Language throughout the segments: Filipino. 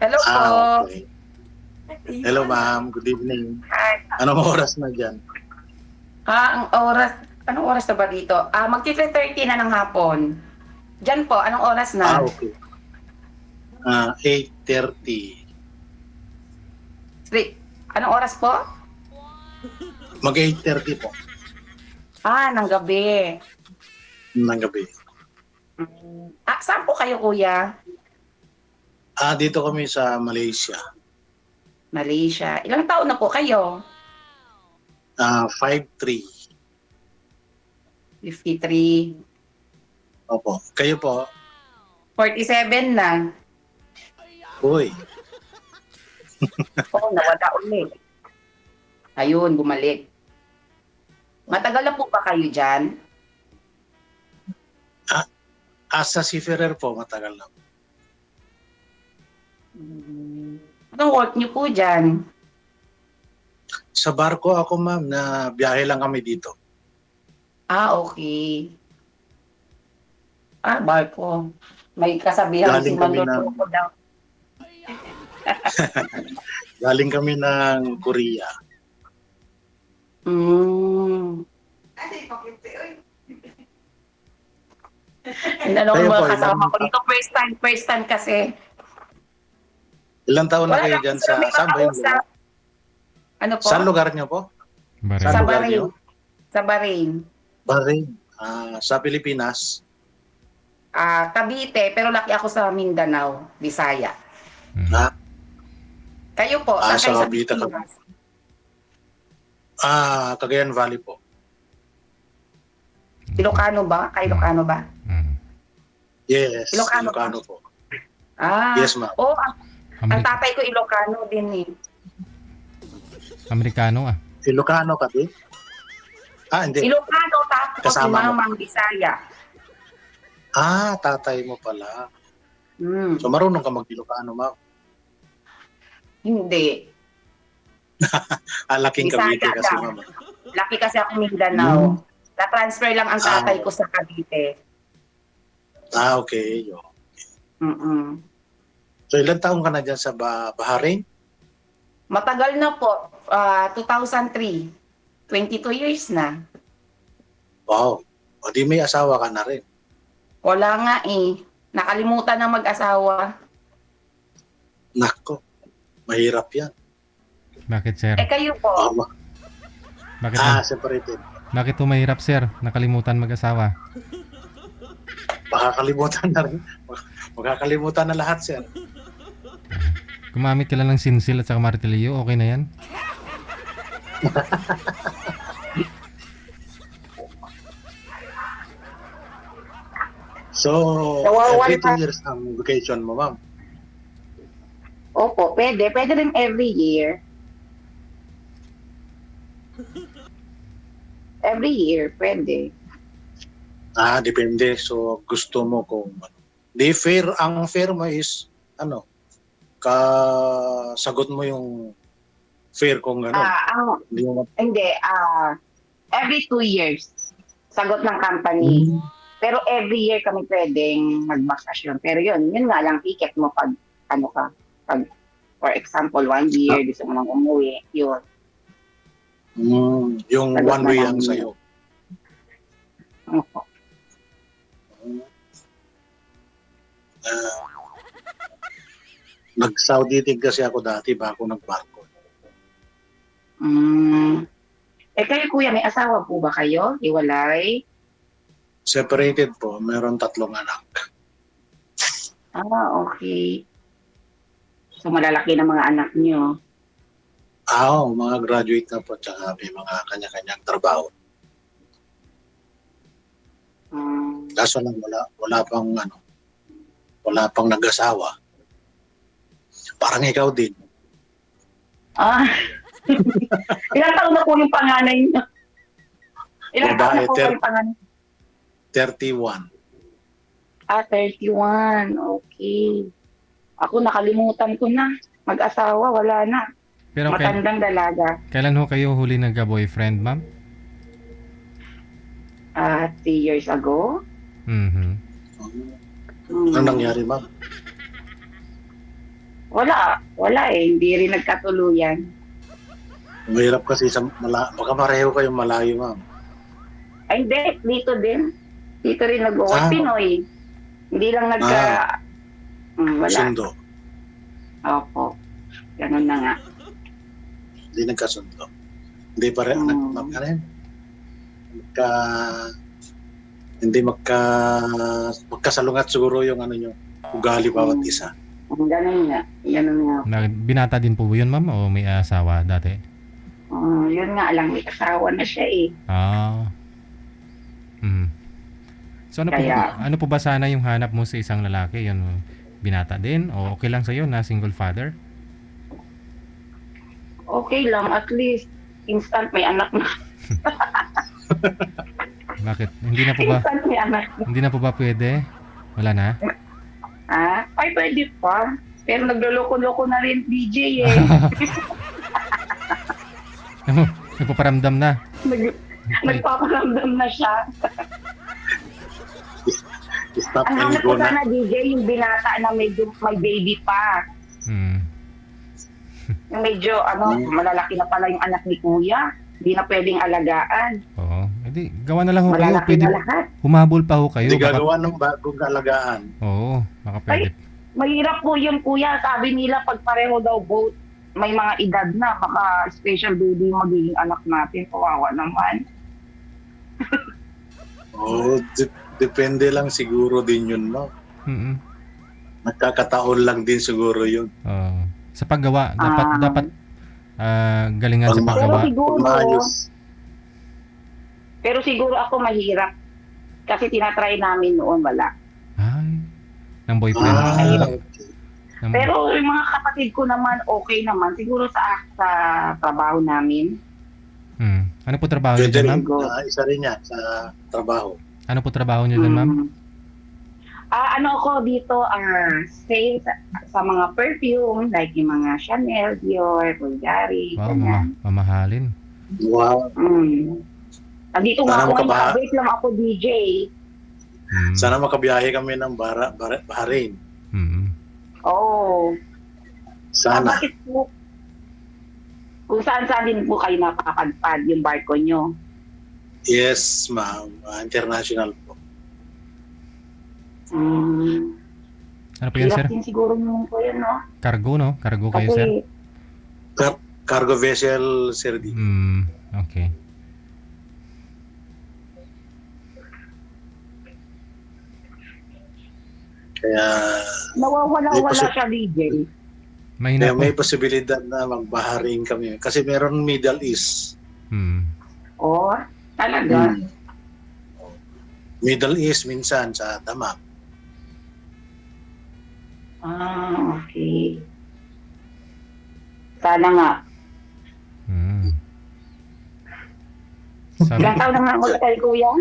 Hello po. Okay. Hello, ma'am. Good evening. Hi. Anong oras na dyan? Anong oras na ba dito? Magti-3:30 na ng hapon. Diyan po, anong oras na? Okay. 8:30. Anong oras po? Mag-8:30 po Ng gabi. ng gabi. Saan po kayo, kuya? Dito kami sa Malaysia. Malaysia. Ilang taon na po kayo? 5'3". 53. Opo. Kayo po? 47 na. Uy. Oo, nawala ulit. Ayun, bumalik. Matagal na po ba kayo dyan? Sa seafarer po, matagal na. Anong work niyo po dyan? Sa barko ako, ma'am, na biyahe lang kami dito. Okay. Barko. May kasabihan si Galing kami Manlolo ng ko daw. galing kami ng Korea. Ano Kayo ang po, mga kasama ko dito? First time kasi. ilang taon na Wala kayo lang dyan sila may saan ba yung lugar? makausap. Ano po? Saan lugar nyo po? Bahrain. Saan Sa lugar Bahrain. nyo? Sa Bahrain. Bahrain. Sa Pilipinas. Cavite, pero laki ako sa Mindanao, Bisaya. Mm. Ah, Kayo po, saan sa kayo sa Cavite ka. Pilipinas? Cagayan Valley po. Ilocano ba? Ilocano ba? Mm. Yes, Ilocano Ilocano po. Ah, Yes, ma'am. oh, ang Ameri- tatay ko Ilocano din eh. Amerikano ah. Ilocano ka din? Hindi. Ilocano tapos si Kasama mo. mamang Bisaya. Tatay mo pala. Hmm. So, marunong ka mag-Ilocano, ma'am. Hindi. Laking Bisaya Cavite kasi, lang. ma'am. Laki kasi ako Mindanao. Na-transfer lang ang tatay ko sa Cavite. Okay. Mm-mm. So, ilang taong ka na dyan sa Bahrain? Matagal na po. 2003. 22 years na. Wow. O di may asawa ka na rin. Wala nga eh. Nakalimutan na mag-asawa. Nako. Mahirap yan. Bakit sir? Kayo po. Bakit Separated. bakit po mahirap sir? Nakalimutan mag-asawa. Makakalimutan na rin. Makakalimutan na lahat, sir. Gumamit ka lang ng sinsil at saka martilyo, okay na yan? So, Nawawala. every 2 years ang vacation mo, ma'am. Opo, pwede. Pwede rin every year. Every year, pwede. Depende. So, gusto mo kung ano. Di fair, ang fair mo is, sagot mo yung fair kung ano. Hindi mo Hindi, every 2 years, sagot ng company. Pero every year kami pwedeng magbakasyon. Pero yun nga lang, ticket mo pag, pag, for example, 1 year, gusto mo nang umuwi, yun. yung Sagot one na way lang ang yun. sa'yo. Opo. Nag-Saudi din kasi ako dati bago nagbarko. Kayo kuya, may asawa po ba kayo? Iwalay? Separated po, meron 3 anak. Okay. So malalaki na mga anak niyo. Mga graduate na po, tsaka may mga kanya-kanyang trabaho. Kaso lang wala pang nag-asawa. Parang ikaw din. Ilang taon na po yung panganay niyo? Ilang taon na po yung panganay? 31. 31. Okay. Ako nakalimutan ko na. Mag-asawa, wala na. Pero Matandang dalaga. kailan ho kayo huli nagka-boyfriend, ma'am? 3 years ago. Mhm. Ano nangyari, ma'am? Wala eh. Hindi rin nagkatuluyan. Mahirap kasi baka pareho kayong malayo, ma'am. Ay, hindi. Dito din. Dito rin nag-work. Ah. Pinoy. Hindi lang wala. Sundo. Opo. Ganun na nga. Hindi nagkasundo. Hindi pare hindi magkasalungat siguro yung nyo, ugali bawat isa. Ganun nga. Binata din po ba yun, ma'am? O may asawa dati? Yun nga lang. May asawa na siya eh. Ah. So ano po ba sana yung hanap mo sa isang lalaki? Yun, binata din? O okay lang sa'yo na single father? Okay lang. At least, instant may anak na. Bakit? Hindi na po ba? Instant may anak na. Hindi na po ba pwede? Wala na? Ay, pwede pa. Pero nagloloko-loko na rin DJ eh. Nagpaparamdam na. Nagpaparamdam na siya. Stop Ang and hanap go ko na. sana DJ, yung binata na medyo may baby pa. Yung medyo, malalaki na pala yung anak ni Kuya. Hindi na pwedeng alagaan. Oo. Hindi, gawa na lang ho kayo. Malalaki Pwede, na lahat. humabol pa ho kayo. Hindi gagawa ng bagong alagaan. Oo, baka pwede. Mahirap po yun, Kuya. Sabi nila, pag pareho daw both, may mga edad na, baka special baby yung magiging anak natin. Kawawa naman. Depende lang siguro din yun, no? Nagkakataon lang din siguro yun. Sa paggawa, dapat galingan sa paggawa. Pero siguro ako mahirap. Kasi tinatry namin noon, wala. Ay, ng boyfriend. Okay. Pero yung mga kapatid ko naman, okay naman. Siguro sa trabaho namin. Ano po trabaho niyo Pwede dyan, rin, ma'am? isa rin yan sa trabaho. Ano po trabaho niyo dyan, ma'am? Ako dito, sales sa mga perfume, like yung mga Chanel, Dior, Bulgari, Wow, ganyan. mamahalin. Wow. Dito nga ako ngayon, wait lang ako DJ. Sana makabiyahe kami ng Bahrain. Oo. Sana. Bakit po? Kung saan din po kayo napapadpad yung barko nyo? Yes, ma'am. International po. Ano po yun, sir? Hirap din siguro nyo po yun, no? Cargo, no? Cargo kayo, sir? Cargo vessel, sir. Okay. Kaya Nawawala siya, DJ. Mahina po. may posibilidad na magbaharing kami. Kasi meron Middle East. Oh, talaga? Middle East minsan sa Damak. Okay. Sana nga. Ilang taon na nga ulit kayo, Kuya?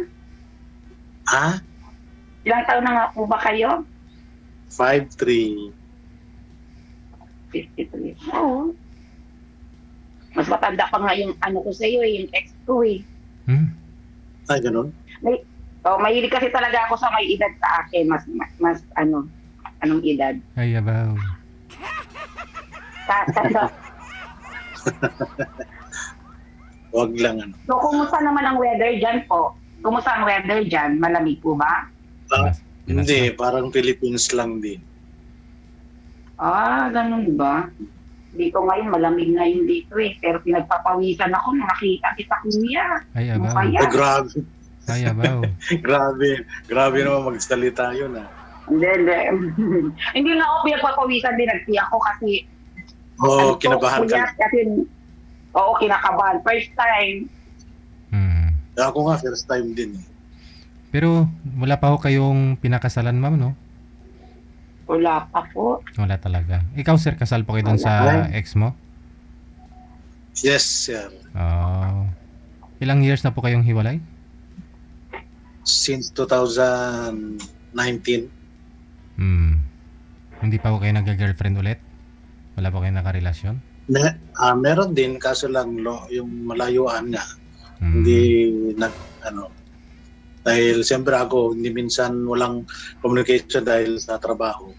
Ilang taon na nga po ba kayo? 5'3". 53. Oo. Mas matanda pa nga yung ano ko sa iyo, yung ex ko eh. Ay, ganun? Mahilig kasi talaga ako sa may edad sa akin. Mas anong edad? Ay, abaw. Wag lang. So, kumusta naman ang weather dyan po? Kumusta ang weather dyan? Malamig po ba? Hindi, parang Philippines lang din. Ganun ba? Dito ngayon, malamig ngayon dito eh. Pero pinagpapawisan ako nung nakita kita, Kuya. Ay, abaw. Grabe. Ay, abaw. Grabe naman magsalita yun Hindi. Hindi na ako pinagpapawisan din. Nagtiyak ko kasi kinabahan ka. Kasi, kinakabahan. First time. Ako nga, first time din eh. Pero wala pa ho kayong pinakasalan, ma'am, no? Wala pa po. Wala talaga. Ikaw, sir, kasal po kayo dun sa ex mo? Yes, sir. Ilang years na po kayong hiwalay? Since 2019. Hindi pa po kayo nag-girlfriend ulit? Wala po kayo nakarelasyon? Meron din, kaso lang yung malayuan nga. Hindi dahil siyempre ako hindi minsan walang communication dahil sa trabaho.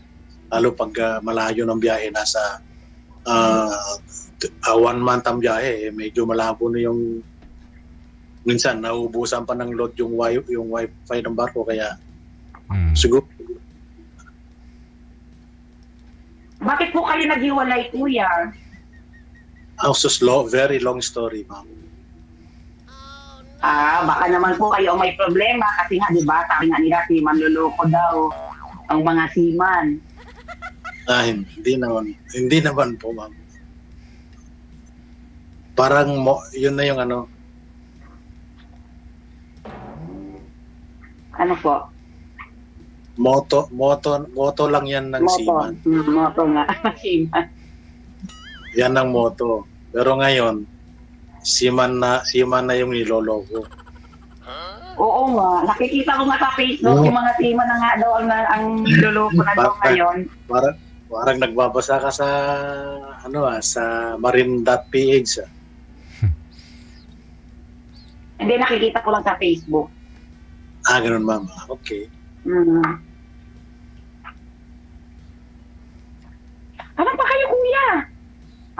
Lalo pag malayo ng biyahe, nasa 1 month ang biyahe, medyo malabo na yung minsan nauubusan pa ng load yung wifi ng barko, kaya siguro Bakit po kayo naghiwalay, kuya? very long story, ma'am. Baka naman po kayo may problema kasi nga, di ba, sabi nga nila, si manluloko daw ang mga seaman. Hindi naman po, ma'am. Parang yun na yung ano. Ano po? Moto lang yan ng seaman. Moto nga, seaman. Yan ang moto. Pero ngayon, seaman na yung niloloko. Oo nga, nakikita ko nga sa Facebook, yung mga seaman na nga daw ang niloloko na daw ngayon. Parang nagbabasa ka sa sa marine.ph. Hindi, nakikita ko lang sa Facebook. Ganun, ma'am. Okay. Ano pa kayo, kuya?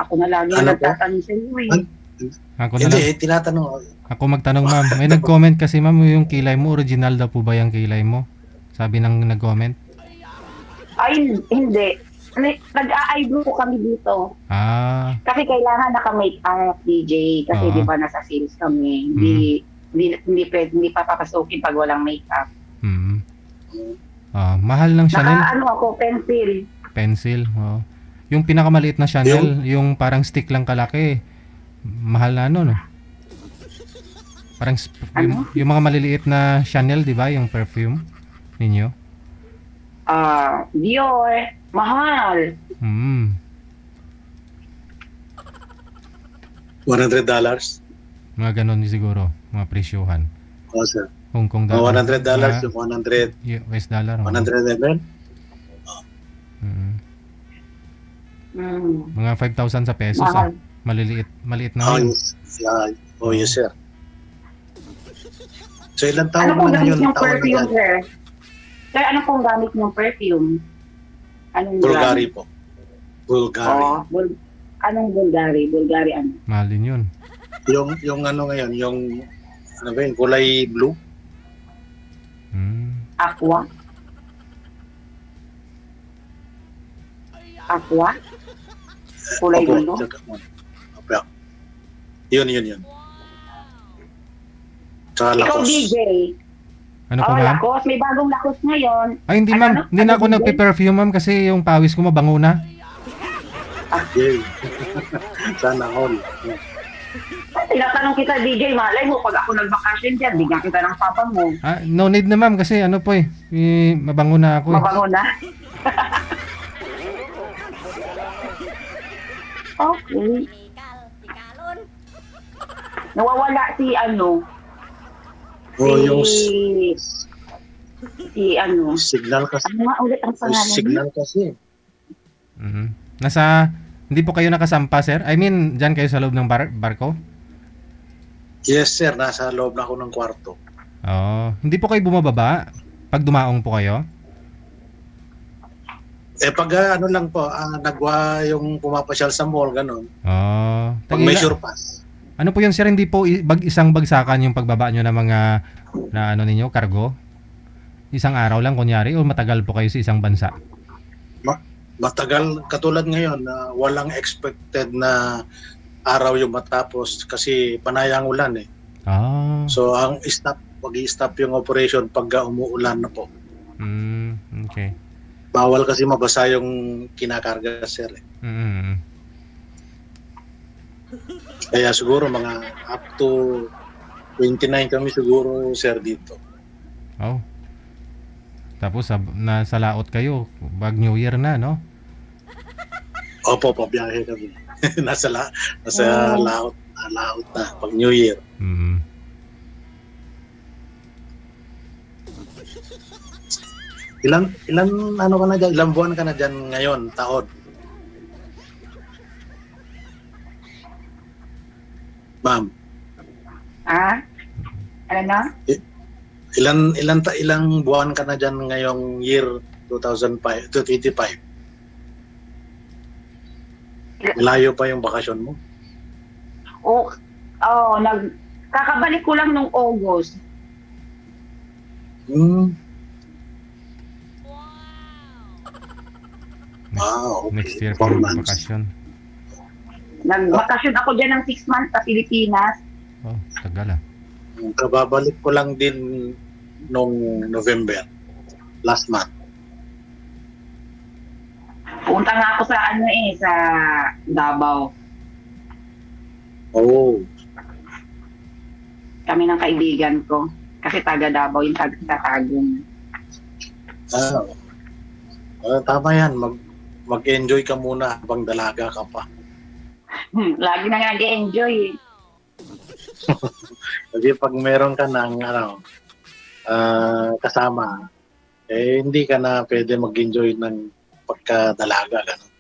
Ako na lagi ang nagtatanong sa iyo eh. Ako na Hindi, lang. tinatanong. Ako magtanong, ma'am. May nag-comment kasi, ma'am, yung kilay mo, original daw po ba yung kilay mo? Sabi ng nag-comment. Ay, hindi. Nag-a-eyebrow po kami dito. Kasi kailangan naka-makeup, DJ. Kasi di ba nasa sales kami. Hindi papapasukin pag walang makeup. Mahal ng Chanel. Ako, pencil. Pencil, oh. Yung pinakamaliit na Chanel, yung parang stick lang kalaki. Mahal na no? Parang yung mga maliliit na Chanel, di ba? Yung perfume ninyo. Dior. Mahal. $100. Mga ganun siguro, mga presyuhan. Oo, sir. Hong Kong dollar. $100, yung 100 US dollar. 100 ml. Mga 5,000 sa pesos. Maliit na yun. Yes, sir. So, ilang taon Ano pong na gamit yun? yung perfume, sir? Sir, ano pong gamit yung perfume? Anong Bulgari po. Bulgari. Anong Bulgari? Bulgari ano? Mahal din yun. Yung ano ngayon, yung kulay blue. Aqua? Kulay blue? Yun. Tsaka Ikaw, lakos. DJ. Ano po, ma'am? Lakos. May bagong lakos ngayon. Ay, hindi, ma'am. Hindi na ako nagpe-perfume, ma'am, kasi yung pawis ko mabango na. Yay. Sana all. Tinatanong kita, DJ, malay mo, pag ako nagbakasyon dyan, bigyan kita ng papa mo. No need na, ma'am, kasi ano po mabango na ako. Mabango na? Okay. Nawawala si Yung signal kasi. Ano nga ulit ang pangalan niya? Signal kasi. Hindi po kayo nakasampa, sir? I mean, dyan kayo sa loob ng barko? Yes, sir. Nasa loob na ako ng kwarto. Hindi po kayo bumababa pag dumaong po kayo? Pag lang po, yung pumapasyal sa mall, ganun. Pag may sure pass. Ano po yun, sir? Hindi po isang bagsakan yung pagbaba nyo ng mga ninyo, cargo? Isang araw lang, kunyari, o matagal po kayo sa isang bansa? Matagal, katulad ngayon, walang expected na araw yung matapos kasi panayang ulan eh. So, mag-i-stop yung operation pag umuulan na po. Okay. Bawal kasi mabasa yung kinakarga, sir. Kaya siguro mga up to 29 kami siguro, sir, dito. Tapos nasa laot kayo, bag New Year na, no? Opo, biyahe kami. nasa laot na pag New Year. Ilan ka na dyan? Ilang buwan ka na dyan ngayon, taon? Ma'am. Ano na? Ilang buwan ka na dyan ngayong year 2025? Layo pa yung bakasyon mo. O, oh, kakabalik ko lang nung August. Hmm. Next, Okay. next year 4 kung months. bakasyon. Nagbakasyon ako dyan ng 6 months sa Pilipinas. Oh, tagal ah. Kababalik ko lang din nung November. Last month. Punta nga ako sa sa Davao. Oh. Kami ng kaibigan ko. Kasi taga Davao yung taga Tagum. Tama yan. Mag-enjoy ka muna habang dalaga ka pa. Lagi na nga nag-enjoy. Kasi pag meron ka ng kasama, hindi ka na pwede mag-enjoy ng pagkadalaga. Ganun.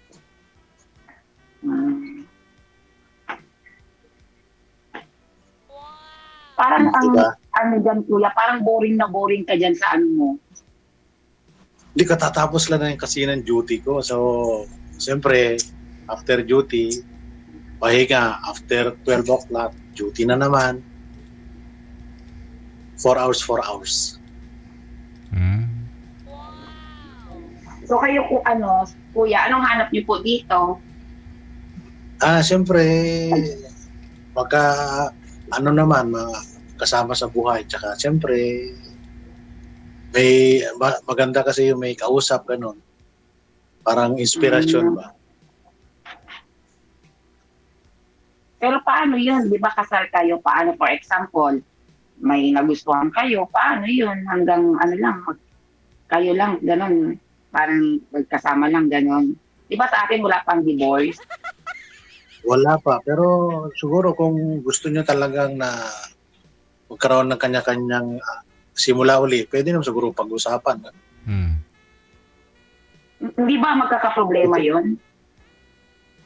Parang Diba? dyan kuya, parang boring na boring ka dyan sa ano mo. Hindi katatapos lang na kasi ng duty ko. So, siyempre, after duty, pahinga. After 12 o'clock, duty na naman. 4 hours. So kayo kuya, anong hanap niyo po dito? Siyempre, kasama sa buhay. Tsaka, siyempre, maganda kasi yung may kausap, ganun. Parang inspirasyon ba? Pero paano yun? Di ba kasal kayo? Paano, for example, may nagustuhan kayo? Paano yun? Hanggang kayo lang, ganun. Parang magkasama lang, ganun. Di ba sa akin wala pang divorce? Wala pa. Pero siguro kung gusto nyo talagang na magkaroon ng kanya-kanyang simula uli, pwede naman siguro pag-usapan. Hindi ba magkakaproblema yun?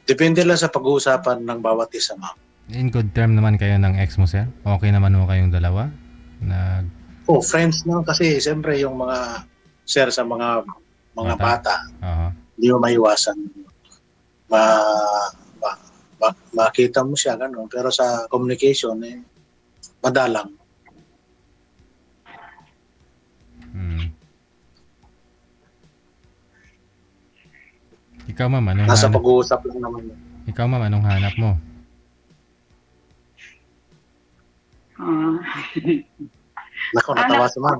Depende lang sa pag-uusapan ng bawat isa, ma'am. In good term naman kayo ng ex mo, sir? Okay naman mo kayong dalawa? Friends na kasi siyempre yung mga sir sa mga bata, hindi mo maiwasan. Makita mo siya, gano'n. Pero sa communication, madalang. Ikaw, ma'am, anong Nasa hanap? pag-uusap lang naman. Ikaw, ma'am, anong hanap mo? Naku, natawa si ma'am.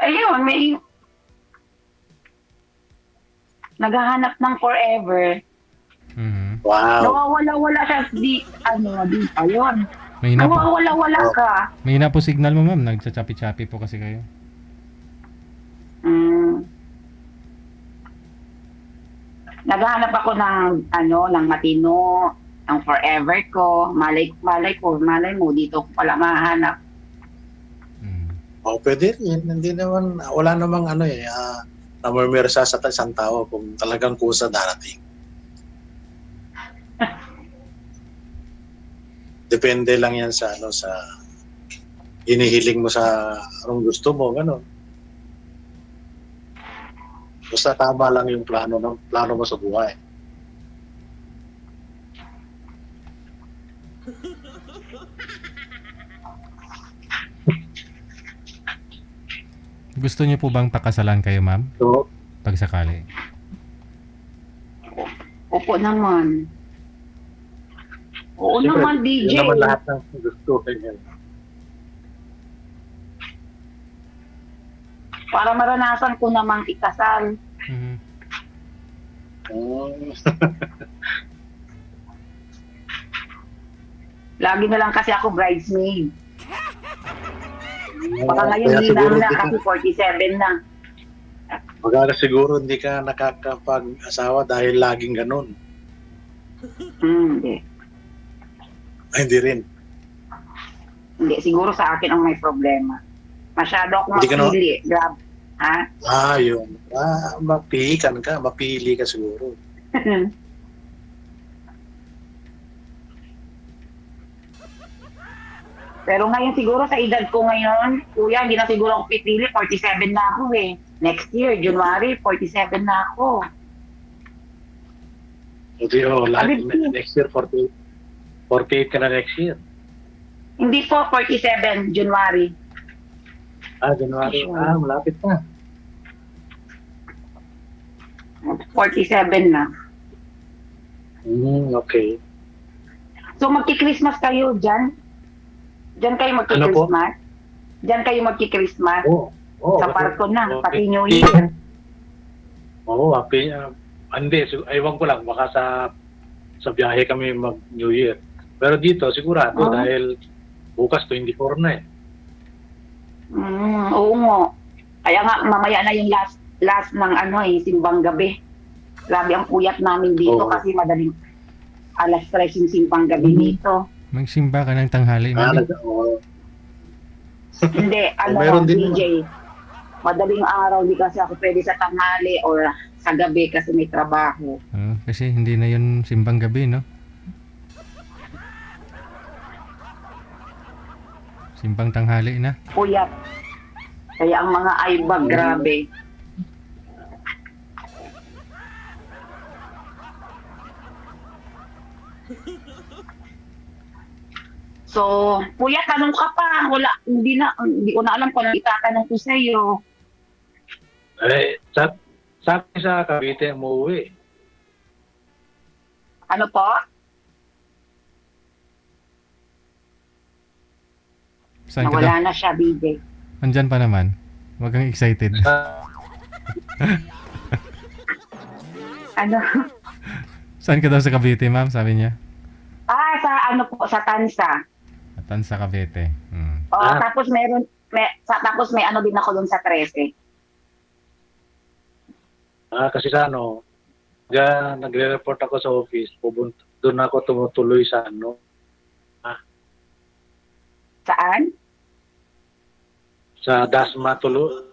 Ayun, may naghahanap ng forever. Wow. Nawawala-wala siya di ayun. Mahina po, Nawawala-wala ka. mahina po signal mo, ma'am. Nagchachapi-chapi po kasi kayo. Naghahanap ako ng matino, ng forever ko. Malay mo, dito ko pala mahanap. Pwede rin. Hindi naman, wala namang namurmirsa sa isang tao kung talagang kusa darating. Depende lang yan sa hinihiling mo sa anong gusto mo, gano'n. Basta tama lang yung plano mo sa buhay. Gusto niyo po bang pakasalan kayo, ma'am? So, Pag sakali. Opo naman. Oo siyempre, naman, DJ. yun naman lahat ng gusto. Para maranasan ko namang ikasal. Lagi na lang kasi ako bridesmaid. Baka ngayon Kaya hindi siguro na di ka- kasi 47 na. Magkaka siguro hindi ka nakakapag-asawa dahil laging ganun. Hindi. Ay, hindi rin. Hindi, siguro sa akin ang may problema. Masyado akong Hindi ka na- mapili. Grabe. Ha? Yun. Mapili ka siguro. Pero ngayon siguro sa edad ko ngayon, kuya, hindi na siguro ako pipili. 47 na ako eh. Next year, January, 47 na ako. Hindi, Sabi, next year, 48 ka na next year. hindi po, 47, January. January. Malapit na. 47 na. Okay. So magki-Christmas kayo dyan? Dyan kayo magki-Christmas? Dyan kayo magki-Christmas? Sa parko na, pati New Year. Happy. Hindi, ewan ko lang, baka sa biyahe kami mag-New Year. Pero dito, sigurado, dahil bukas 24 na eh. Oo nga. Kaya nga, mamaya na yung last ng simbang gabi. Grabe ang puyat namin dito kasi madaling alas 3 yung simbang gabi dito. Magsimba ka ng tanghali, mami. Hindi, DJ. Madaling araw, di kasi ako pwede sa tanghali or sa gabi kasi may trabaho. Kasi hindi na yun simbang gabi, no? Simbang tanghali na. Puyat. Kaya ang mga aibag, grabe. So, kuya, tanong ka pa. Hindi ko na alam kung ano itatanong ko sa iyo. Sabi sa Cavite umuwi. Ano po? Saan ka daw? Nawala na siya, BJ. Andyan pa naman. Huwag kang excited. Ano? Saan ka daw sa Cavite, ma'am? Sabi niya. Sa Tansa. Tansa, Cavite. Tapos tapos may ano din ako dun sa 13. Kasi nagre-report ako sa office, doon ako tumutuloy sa Saan? Sa Dasma tuloy.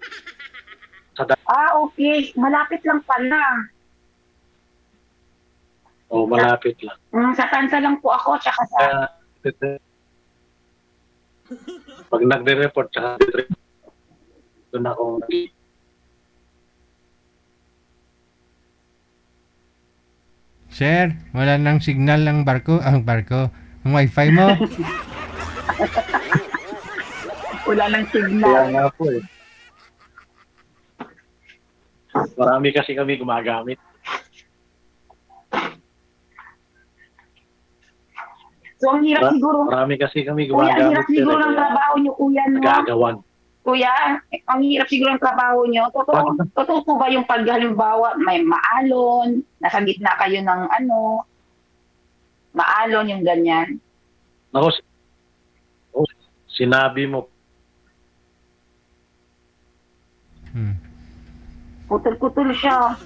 Okay. Malapit lang pala. Malapit lang. Sa Tansa lang po ako, tsaka sa... Pag nagre-report, tsaka doon ako Share, wala nang signal ng barko. Ang wifi mo. Wala nang signal. Kaya nga po eh. Marami kasi kami gumagamit. So, ang hirap siguro. Marami kasi kami Kuya, ang gumagamit. hirap siguro ng trabaho niyo, kuya, no? Nagagawan. Kuya, ang hirap siguro ng trabaho niyo. Totoo po ba yung pag halimbawa may maalon, nasa gitna kayo ng maalon yung ganyan? Ako, sinabi mo. Putol-putol siya.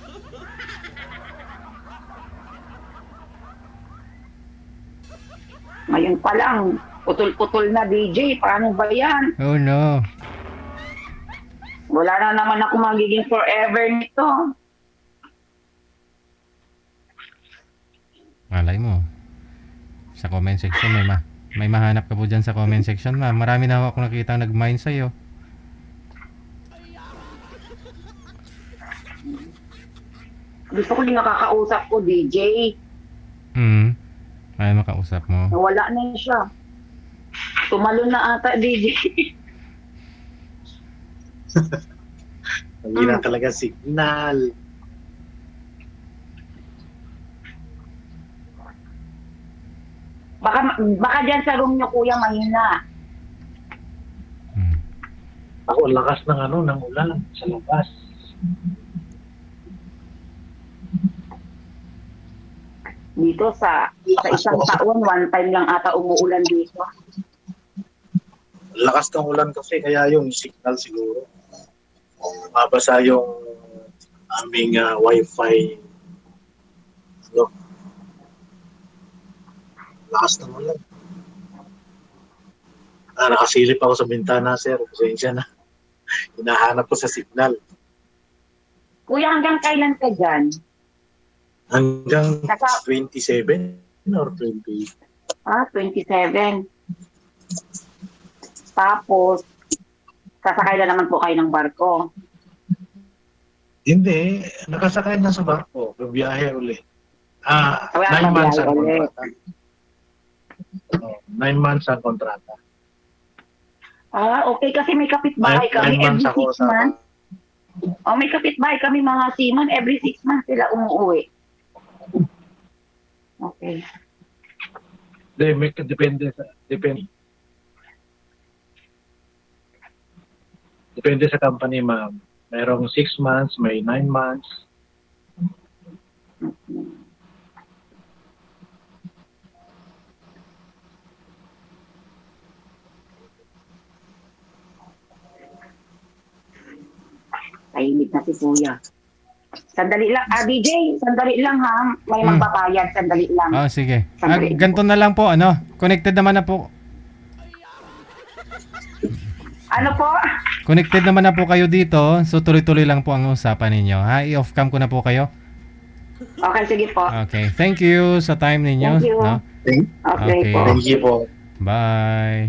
Ngayon pa lang, putol-putol na, DJ. Paano ba yan? Oh no. Wala na naman ako magiging forever nito. Malay mo. Sa comment section, may mahanap ka po dyan sa comment section, ma'am. Marami na ako nakita nag-mine sa'yo. Gusto ko yung nakakausap ko, DJ. Ay, makausap mo. Nawala na siya. Tumalon na ata, DJ. Hindi na talaga signal. Baka dyan sa room nyo, kuya, mahina. Ako, lakas ng ulan sa labas. Dito sa isang taon, one time lang ata umuulan dito. Lakas ng ulan kasi, kaya yung signal siguro. Mabasa yung aming wifi. Lakas ng ulan. Nakasilip ako sa bintana, sir. Pasensya na. Hinahanap ko sa signal. Kuya, hanggang kailan ka dyan? Hanggang 27 or 20. 27. Tapos, sasakay na naman po kayo ng barko. Hindi. Nakasakay na sa barko. Bibiyahe ulit. Wala 9 nang months ang biyahe ulit. kontrata. 9 months ang kontrata. Okay, kasi may kapitbahay kami 9 every months ako 6 months. May kapitbahay kami mga seaman, every 6 months sila umuwi. Okay. Depende sa company, ma'am. Merong 6 months, may 9 months. Tahimik na si Kuya. Sandali lang. DJ, sandali lang ha. May magbabayad, sandali lang. Sige. Sandali. Ganito na lang po, connected naman na po. Ano po? Connected naman na po kayo dito, so tuloy-tuloy lang po ang usapan ninyo. I-off cam ko na po kayo. Okay, sige po. Okay, thank you sa time ninyo. Thank you. No? Okay po. Thank you po. Bye.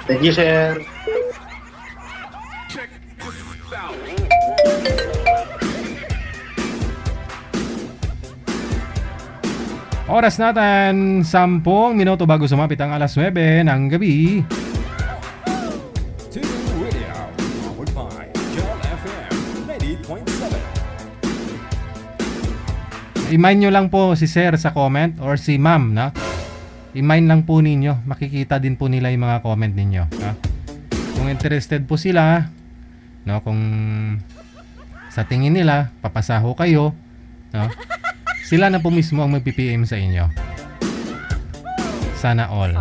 Thank you, sir. Oras natin, 10 minuto bago sumapit ang alas 9 ng gabi. Radio, powered by John FM 90.7. I-mind nyo lang po si sir sa comment or si ma'am, no? I-mind lang po ninyo. Makikita din po nila yung mga comment ninyo. No? Kung interested po sila, no? Kung sa tingin nila, papasaho kayo, no? Sila na po mismo ang mag-PPM sa inyo. Sana all.